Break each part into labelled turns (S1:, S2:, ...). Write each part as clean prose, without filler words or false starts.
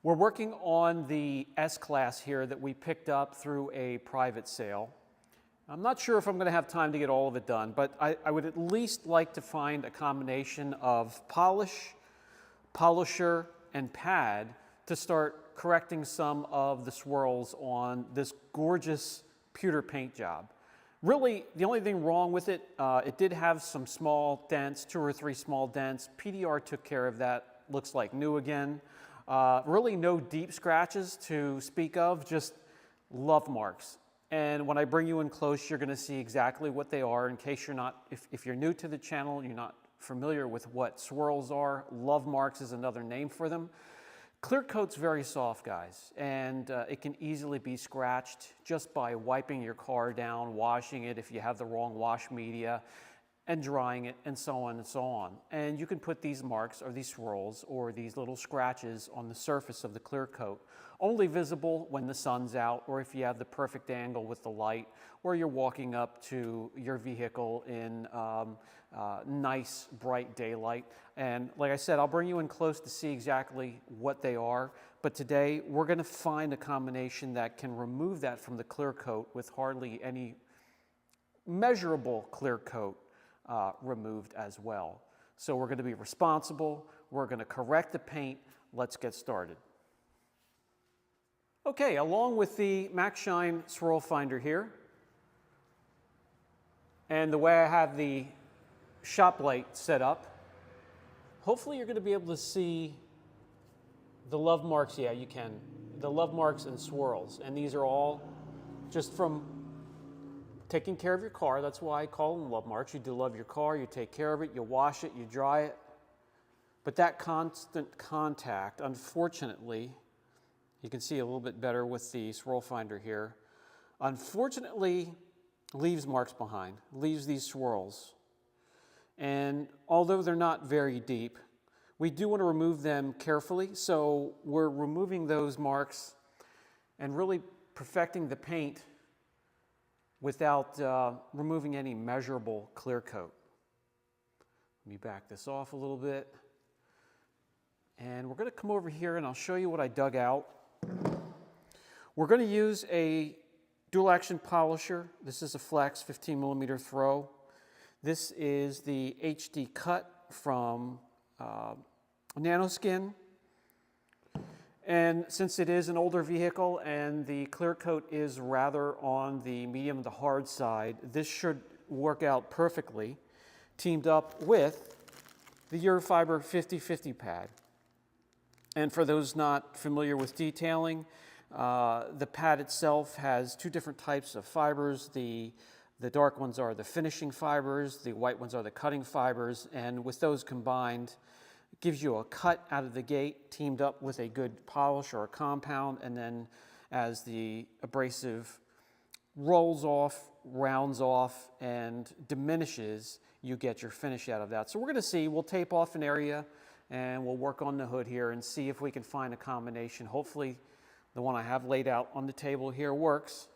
S1: We're working on the S-Class here that we picked up through a private sale. I'm not sure if I'm going to have time to get all of it done, but I would at least like to find a combination of polish, polisher, and pad to start correcting some of the swirls on this gorgeous pewter paint job. Really, the only thing wrong with it, it did have some small dents, 2 or 3 small dents. PDR took care of that, looks like new again. Really no deep scratches to speak of, just love marks. And when I bring you in close, you're going to see exactly what they are in case you're not, if you're new to the channel, you're not familiar with what swirls are. Love marks is another name for them. Clear coat's very soft, guys, and it can easily be scratched just by wiping your car down, washing it if you have the wrong wash media, and drying it, and so on and so on. And you can put these marks or these swirls or these little scratches on the surface of the clear coat, only visible when the sun's out or if you have the perfect angle with the light or you're walking up to your vehicle in nice bright daylight. And like I said, I'll bring you in close to see exactly what they are, but today we're going to find a combination that can remove that from the clear coat with hardly any measurable clear coat removed as well. So we're going to be responsible, we're going to correct the paint. Let's get started. Okay, along with the Max Shine swirl finder here, and the way I have the shop light set up, hopefully you're going to be able to see the love marks. Yeah, you can. The love marks and swirls, and these are all just from taking care of your car. That's why I call them love marks. You do love your car, you take care of it, you wash it, you dry it. But that constant contact, unfortunately, you can see a little bit better with the swirl finder here, unfortunately leaves marks behind, leaves these swirls. And although they're not very deep, we do want to remove them carefully. So we're removing those marks and really perfecting the paint without removing any measurable clear coat. Let me back this off a little bit. And we're going to come over here and I'll show you what I dug out. We're going to use a dual action polisher. This is a Flex 15mm throw. This is the HD CUT from Nanoskin. And since it is an older vehicle and the clear coat is rather on the medium to hard side, this should work out perfectly, teamed up with the Eurofiber 50/50 pad. And for those not familiar with detailing, the pad itself has 2 different types of fibers. The dark ones are the finishing fibers, the white ones are the cutting fibers, and with those combined, it gives you a cut out of the gate, teamed up with a good polish or a compound, and then as the abrasive rolls off, rounds off, and diminishes, you get your finish out of that. So we're going to see, we'll tape off an area, and we'll work on the hood here and see if we can find a combination. Hopefully the one I have laid out on the table here works,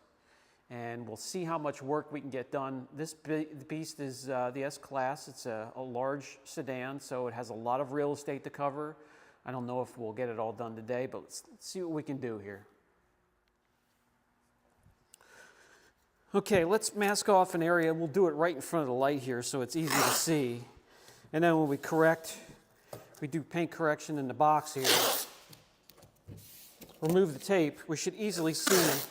S1: and we'll see how much work we can get done. This beast is the S-Class. It's a large sedan, so it has a lot of real estate to cover. I don't know if we'll get it all done today, but let's see what we can do here. Okay, let's mask off an area. We'll do it right in front of the light here so it's easy to see. And then when we correct, we do paint correction in the box here. Remove the tape. We should easily see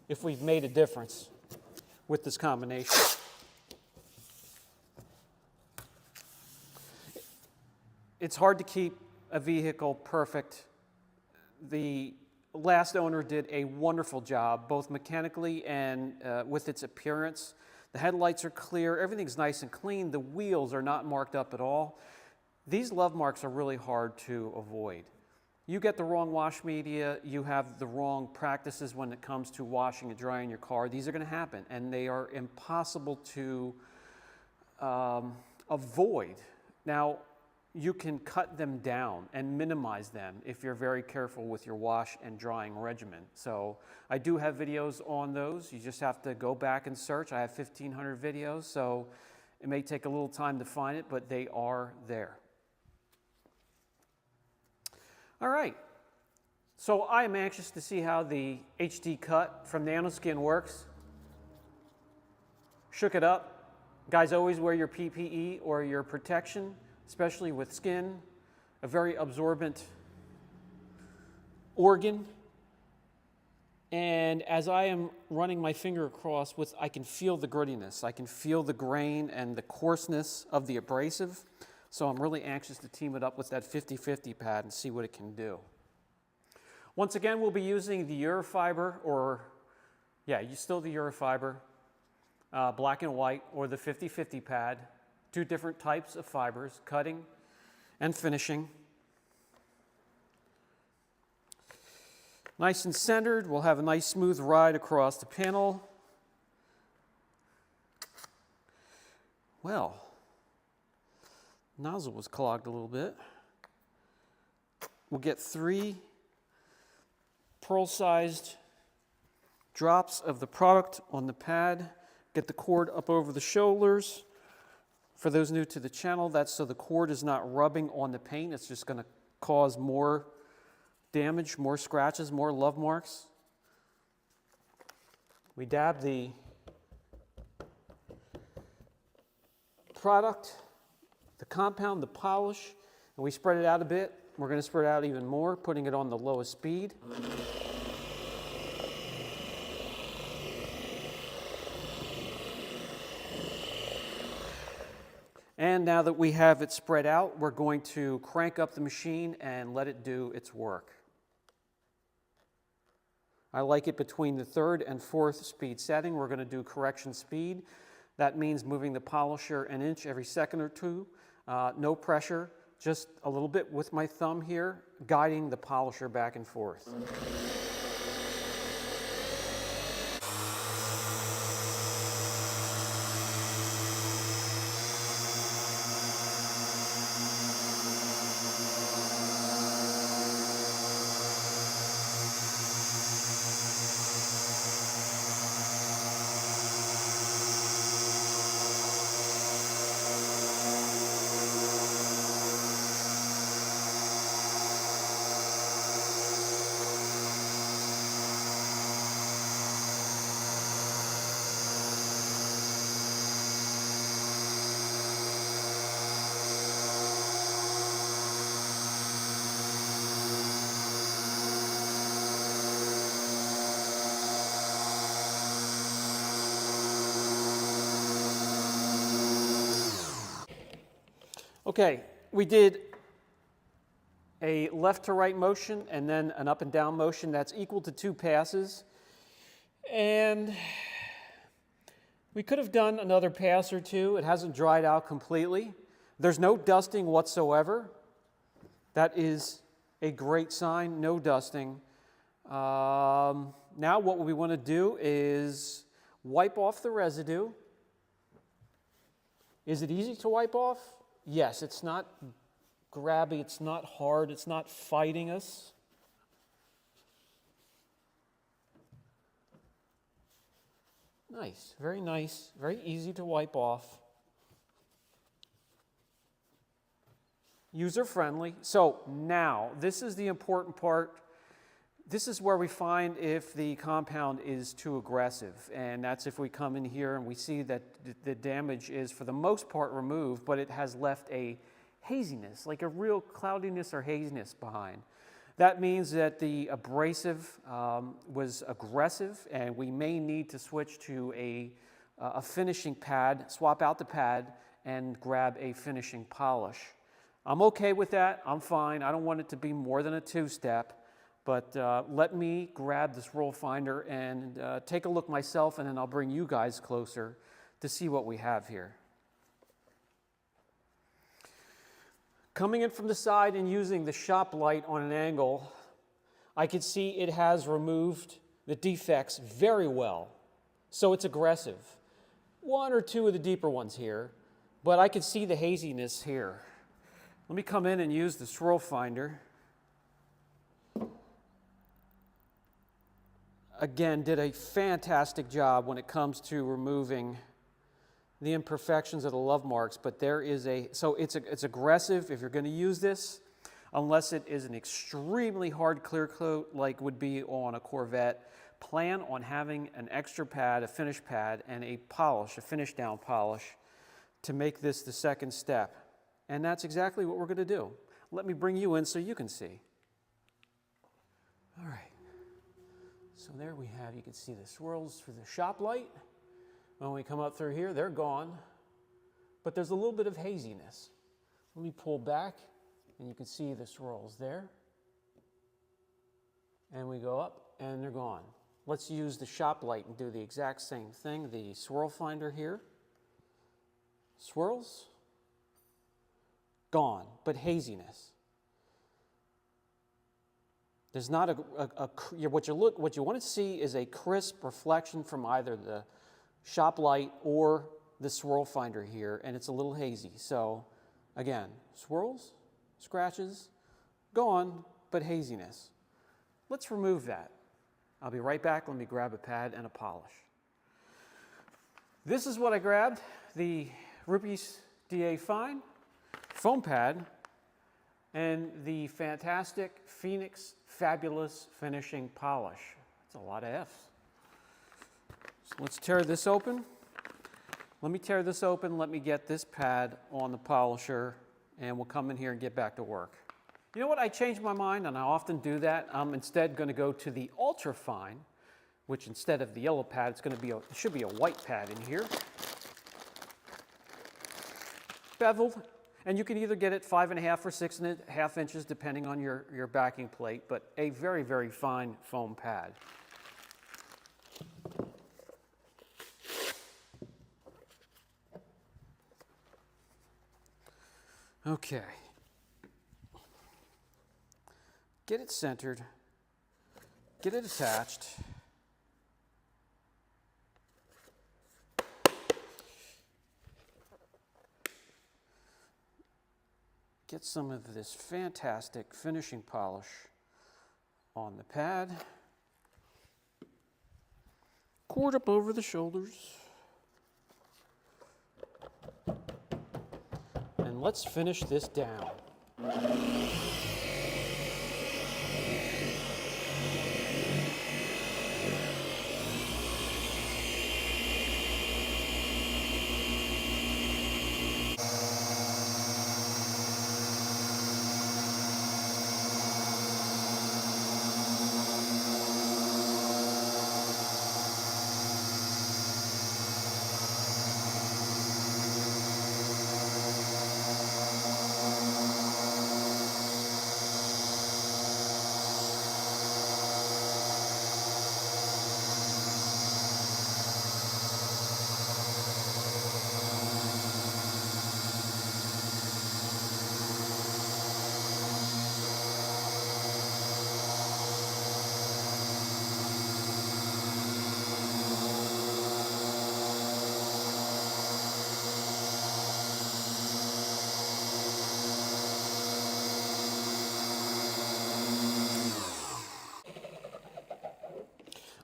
S1: if we've made a difference with this combination. It's hard to keep a vehicle perfect. The last owner did a wonderful job, both mechanically and with its appearance. The headlights are clear, everything's nice and clean, the wheels are not marked up at all. These love marks are really hard to avoid. You get the wrong wash media, you have the wrong practices when it comes to washing and drying your car, these are going to happen, and they are impossible to avoid. Now, you can cut them down and minimize them if you're very careful with your wash and drying regimen. So I do have videos on those. You just have to go back and search. I have 1,500 videos, so it may take a little time to find it, but they are there. All right, So I am anxious to see how the HD CUT from Nanoskin works. Shook it up. Guys, always wear your PPE or your protection, especially with skin, a very absorbent organ. And as I am running my finger across, I can feel the grittiness. I can feel the grain and the coarseness of the abrasive. So I'm really anxious to team it up with that 50/50 pad and see what it can do. Once again, we'll be using the Eurofiber, still the Eurofiber, black and white, or the 50/50 pad. Two different types of fibers, cutting and finishing. Nice and centered. We'll have a nice smooth ride across the panel. Well, nozzle was clogged a little bit. We'll get 3 pearl-sized drops of the product on the pad. Get the cord up over the shoulders. For those new to the channel, that's so the cord is not rubbing on the paint. It's just going to cause more damage, more scratches, more love marks. We dab the product, the compound, the polish, and we spread it out a bit. We're going to spread it out even more, putting it on the lowest speed. And now that we have it spread out, we're going to crank up the machine and let it do its work. I like it between the 3rd and 4th speed setting. We're going to do correction speed. That means moving the polisher an inch every second or two. No pressure, just a little bit with my thumb here, guiding the polisher back and forth. Okay, we did a left to right motion and then an up and down motion. That's equal to 2 passes. And we could have done another pass or two. It hasn't dried out completely. There's no dusting whatsoever. That is a great sign, no dusting. Now what we want to do is wipe off the residue. Is it easy to wipe off? Yes, it's not grabby, it's not hard, it's not fighting us. Nice, very easy to wipe off. User-friendly. So now, this is the important part. This is where we find if the compound is too aggressive, and that's if we come in here and we see that the damage is for the most part removed, but it has left a haziness, like a real cloudiness or haziness behind. That means that the abrasive was aggressive, and we may need to switch to a finishing pad, swap out the pad, and grab a finishing polish. I'm okay with that. I'm fine. I don't want it to be more than a 2-step. But let me grab this roll finder and take a look myself, and then I'll bring you guys closer to see what we have here. Coming in from the side and using the shop light on an angle, I can see it has removed the defects very well. So it's aggressive. 1 or 2 of the deeper ones here, but I can see the haziness here. Let me come in and use the swirl finder. Again, did a fantastic job when it comes to removing the imperfections of the love marks, but there is so it's aggressive if you're going to use this. unless it is an extremely hard clear coat like would be on a Corvette. Plan on having an extra pad, a finish pad, and a polish, a finish down polish, to make this the second step. And that's exactly what we're going to do. Let me bring you in so you can see. All right. So there we have, you can see the swirls through the shop light. When we come up through here, they're gone. But there's a little bit of haziness. Let me pull back, and you can see the swirls there. And we go up, and they're gone. Let's use the shop light and do the exact same thing. The swirl finder here. Swirls. Gone, but haziness. There's not what you want to see is a crisp reflection from either the shop light or the swirl finder here, and it's a little hazy. So again, swirls, scratches, gone, but haziness. Let's remove that. I'll be right back. Let me grab a pad and a polish. This is what I grabbed, the Rupes DA Fine foam pad and the fantastic Phoenix Fabulous Finishing Polish. That's a lot of F's. So let's tear this open. Let me tear this open. Let me get this pad on the polisher, and we'll come in here and get back to work. You know what? I changed my mind, and I often do that. I'm instead going to go to the Ultra Fine, which instead of the yellow pad, it's going to be it should be a white pad in here. Beveled, and you can either get it 5.5 or 6.5 inches, depending on your backing plate, but a very, very fine foam pad. Okay. Get it centered, get it attached. Get some of this fantastic finishing polish on the pad. Cord up over the shoulders. And let's finish this down.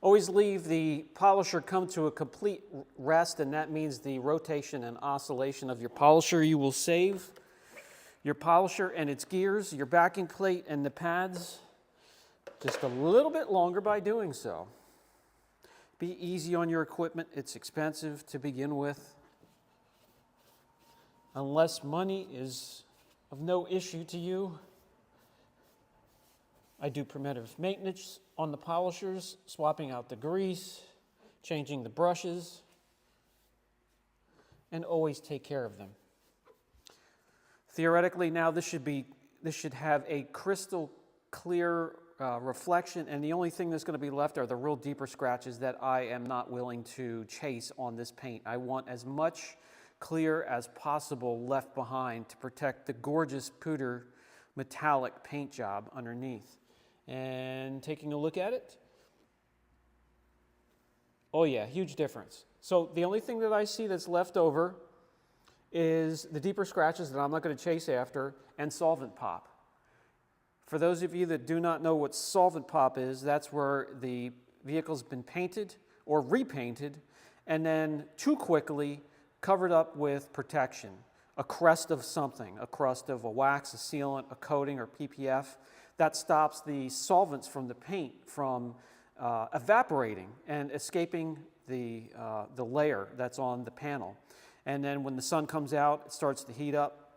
S1: Always leave the polisher come to a complete rest, and that means the rotation and oscillation of your polisher. You will save your polisher and its gears, your backing plate and the pads just a little bit longer by doing so. Be easy on your equipment. It's expensive to begin with. Unless money is of no issue to you, I do preventative maintenance on the polishers, swapping out the grease, changing the brushes, and always take care of them. Theoretically, now this should have a crystal clear reflection, and the only thing that's going to be left are the real deeper scratches that I am not willing to chase on this paint. I want as much clear as possible left behind to protect the gorgeous pewter metallic paint job underneath. And taking a look at it, oh yeah, huge difference. So the only thing that I see that's left over is the deeper scratches that I'm not going to chase after, and solvent pop. For those of you that do not know what solvent pop is, that's where the vehicle's been painted or repainted and then too quickly covered up with protection. a crest of something, a crust of a wax, a sealant, a coating, or PPF. That stops the solvents from the paint from evaporating and escaping the layer that's on the panel. And then when the sun comes out, it starts to heat up,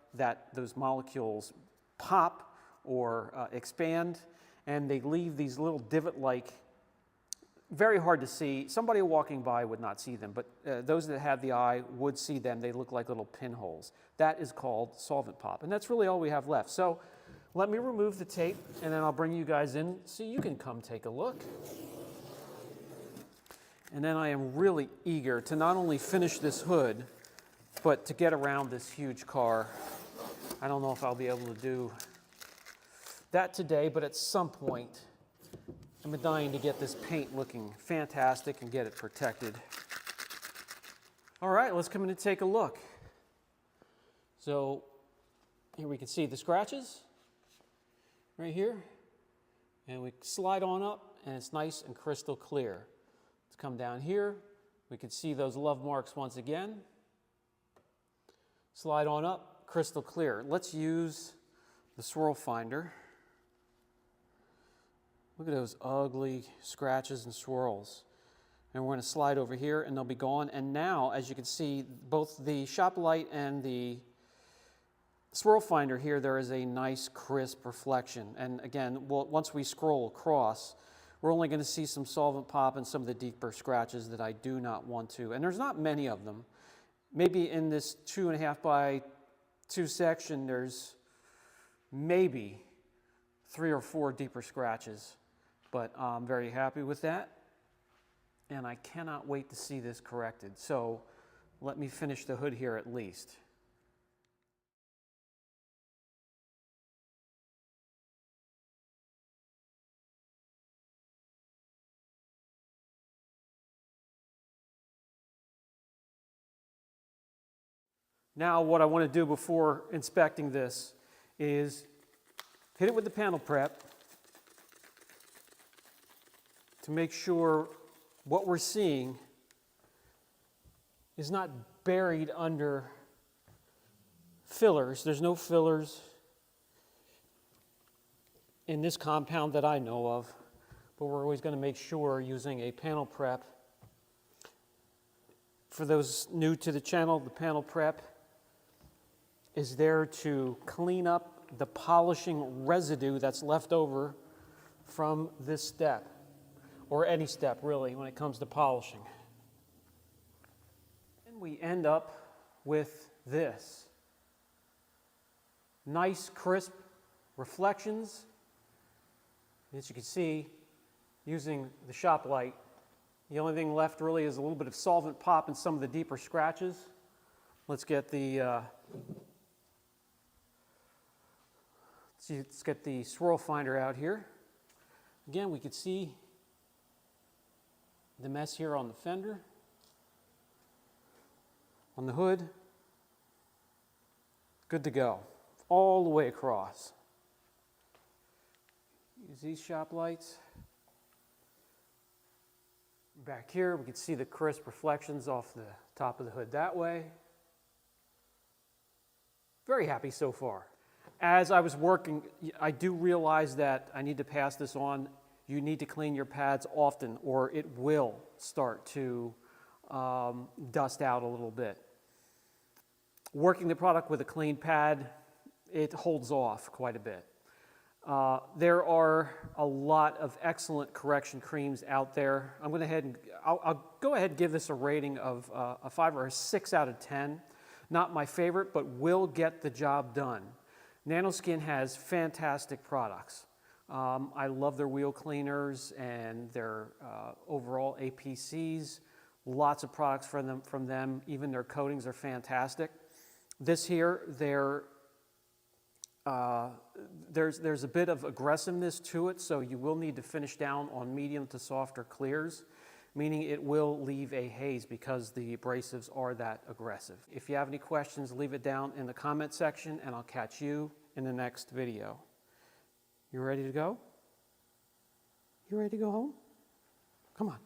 S1: those molecules pop or expand, and they leave these little divot-like, very hard to see. Somebody walking by would not see them, but those that have the eye would see them. They look like little pinholes. That is called solvent pop, and that's really all we have left. So let me remove the tape, and then I'll bring you guys in so you can come take a look. And then I am really eager to not only finish this hood, but to get around this huge car. I don't know if I'll be able to do that today, but at some point, I'm dying to get this paint looking fantastic and get it protected. All right, let's come in and take a look. So here we can see the scratches right here. And we slide on up, and it's nice and crystal clear. Let's come down here. We can see those love marks once again. Slide on up, crystal clear. Let's use the swirl finder. Look at those ugly scratches and swirls. And we're going to slide over here, and they'll be gone. And now, as you can see, both the shop light and the swirl finder here, there is a nice crisp reflection. And again, once we scroll across, we're only going to see some solvent pop and some of the deeper scratches that I do not want to. And there's not many of them. Maybe in this 2.5 by 2 section, there's maybe 3 or 4 deeper scratches. But I'm very happy with that. And I cannot wait to see this corrected. So let me finish the hood here at least. Now what I want to do before inspecting this is hit it with the panel prep to make sure what we're seeing is not buried under fillers. There's no fillers in this compound that I know of, but we're always going to make sure using a panel prep. For those new to the channel, the panel prep is there to clean up the polishing residue that's left over from this step, or any step really when it comes to polishing. And we end up with this. Nice crisp reflections. As you can see, using the shop light, the only thing left really is a little bit of solvent pop and some of the deeper scratches. Let's get the let's get the swirl finder out here. Again, we can see the mess here on the fender, on the hood. Good to go, all the way across. Use these shop lights. Back here, we can see the crisp reflections off the top of the hood that way. Very happy so far. As I was working, I do realize that I need to pass this on. You need to clean your pads often, or it will start to dust out a little bit. Working the product with a clean pad, it holds off quite a bit. There are a lot of excellent correction creams out there. I'll go ahead and give this a rating of a 5 or a 6 out of 10. Not my favorite, but will get the job done. Nanoskin has fantastic products. I love their wheel cleaners and their overall APCs. Lots of products from them. Even their coatings are fantastic. This here, there's a bit of aggressiveness to it, so you will need to finish down on medium to softer clears, meaning it will leave a haze because the abrasives are that aggressive. If you have any questions, leave it down in the comment section, and I'll catch you in the next video. You ready to go? You ready to go home? Come on.